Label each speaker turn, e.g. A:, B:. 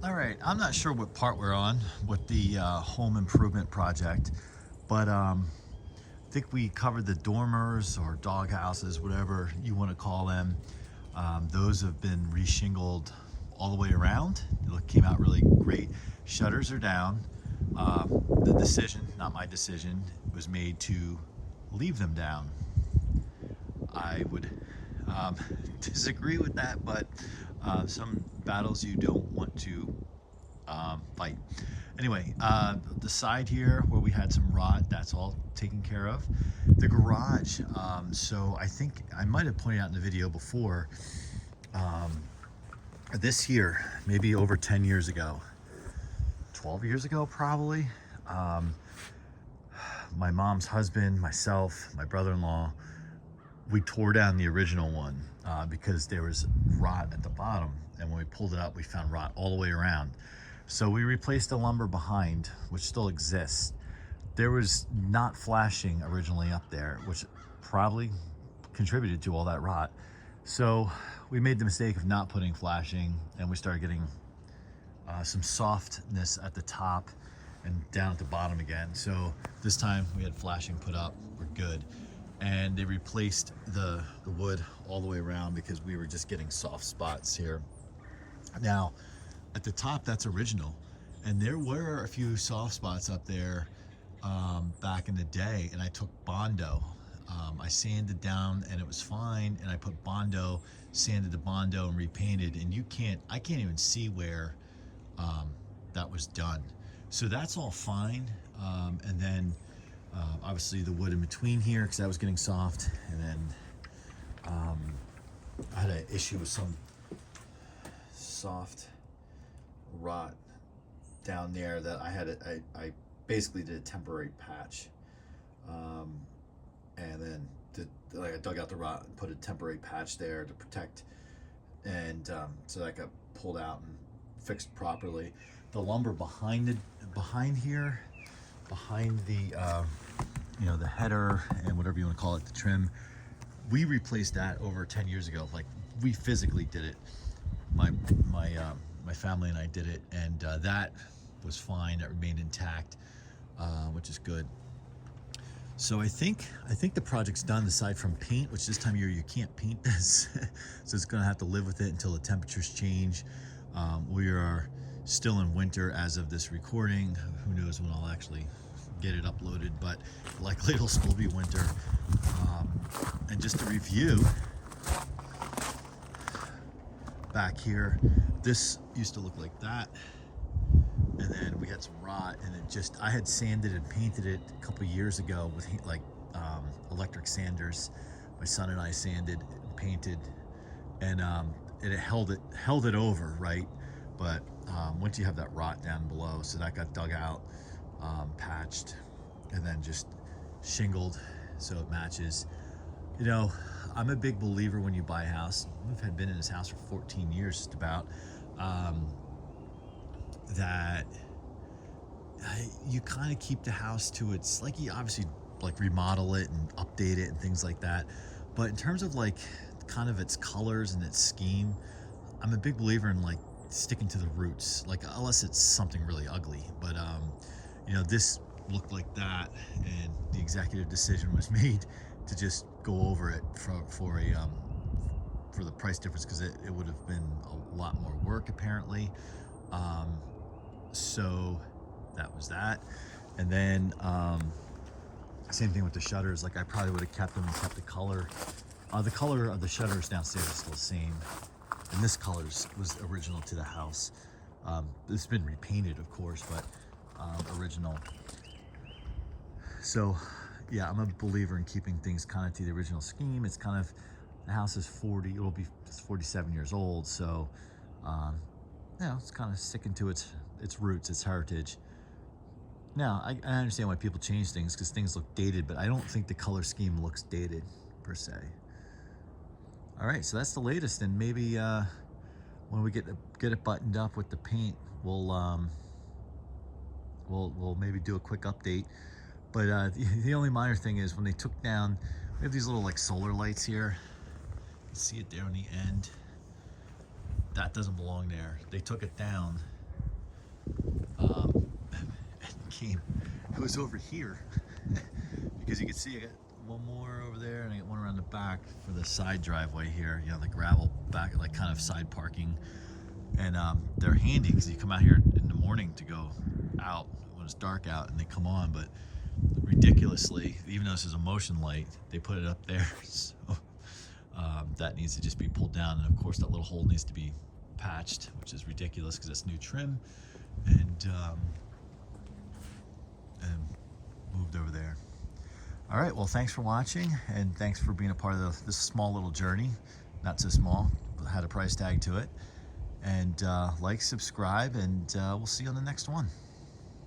A: All right, I'm not sure what part we're on with the home improvement project, but I think we covered the dormers or dog houses, whatever you want to call them. Those have been reshingled all the way around. It came out really great. Shutters are down. The decision, not my decision, was made to leave them down. I would disagree with that, but some battles you don't want to fight. Anyway, the side here where we had some rot, that's all taken care of. The garage, so I think I might have pointed out in the video before, this here, maybe over 10 years ago, 12 years ago probably, my mom's husband, myself, my brother-in-law, we tore down the original one because there was rot at the bottom, and when we pulled it up we found rot all the way around. So we replaced the lumber behind, which still exists. There was not flashing originally up there, which probably contributed to all that rot. So we made the mistake of not putting flashing, and we started getting some softness at the top and down at the bottom again. So this time we had flashing put up, we're good. And they replaced the wood all the way around because we were just getting soft spots here. Now, at the top, that's original. And there were a few soft spots up there back in the day, and I took Bondo. I sanded down and it was fine, and I put Bondo, sanded the Bondo and repainted, and I can't even see where that was done. So that's all fine. And then obviously the wood in between here, because that was getting soft, and then I had an issue with some soft rot down there that I basically did a temporary patch, and then I dug out the rot and put a temporary patch there to protect, and so that got pulled out and fixed properly. The lumber behind here, behind the the header and whatever you want to call it, the trim, we replaced that over 10 years ago. Like, we physically did it. My family and I did it, and that was fine. That remained intact, which is good. So I think the project's done, aside from paint, which this time of year you can't paint this, so it's gonna have to live with it until the temperatures change. We are still in winter as of this recording. Who knows when I'll actually get it uploaded, but likely it'll still be winter. And just to review, back here, this used to look like that, and then we had some rot, and I had sanded and painted it a couple years ago with electric sanders. My son and I sanded and painted, and it held it over, right? But once you have that rot down below, so that got dug out, patched, and then just shingled so it matches. I'm a big believer when you buy a house. We've been in this house for 14 years, just about, that you kind of keep the house to its, like, you obviously like remodel it and update it and things like that, but in terms of like kind of its colors and its scheme, I'm a big believer in like sticking to the roots, like, unless it's something really ugly. But this looked like that, and the executive decision was made to just go over it for the price difference, because it would have been a lot more work apparently. So that was that. And then same thing with the shutters. Like, I probably would have kept them and kept the color. The color of the shutters downstairs is still the same, and this color was original to the house. It's been repainted, of course, but original. So yeah, I'm a believer in keeping things kind of to the original scheme. It's kind of, the house is 47 years old, so it's kind of sticking to its roots, its heritage. Now, I understand why people change things, because things look dated, but I don't think the color scheme looks dated per se. All right, so that's the latest, and maybe when we get it buttoned up with the paint, we'll maybe do a quick update. But the only minor thing is, when they took down, we have these little like solar lights here. You see it there on the end. That doesn't belong there. They took it down and came. It was over here because you can see I got one more over there, and I got one around the back for the side driveway here. You know, the gravel back, like kind of side parking, and they're handy because you come out here in the morning to go out when it's dark out, and they come on. But ridiculously, even though this is a motion light, they put it up there, so that needs to just be pulled down. And of course, that little hole needs to be patched, which is ridiculous because it's new trim, and moved over there. All right, well, thanks for watching, and thanks for being a part of this small little journey. Not so small, but had a price tag to it. And like, subscribe, and we'll see you on the next one.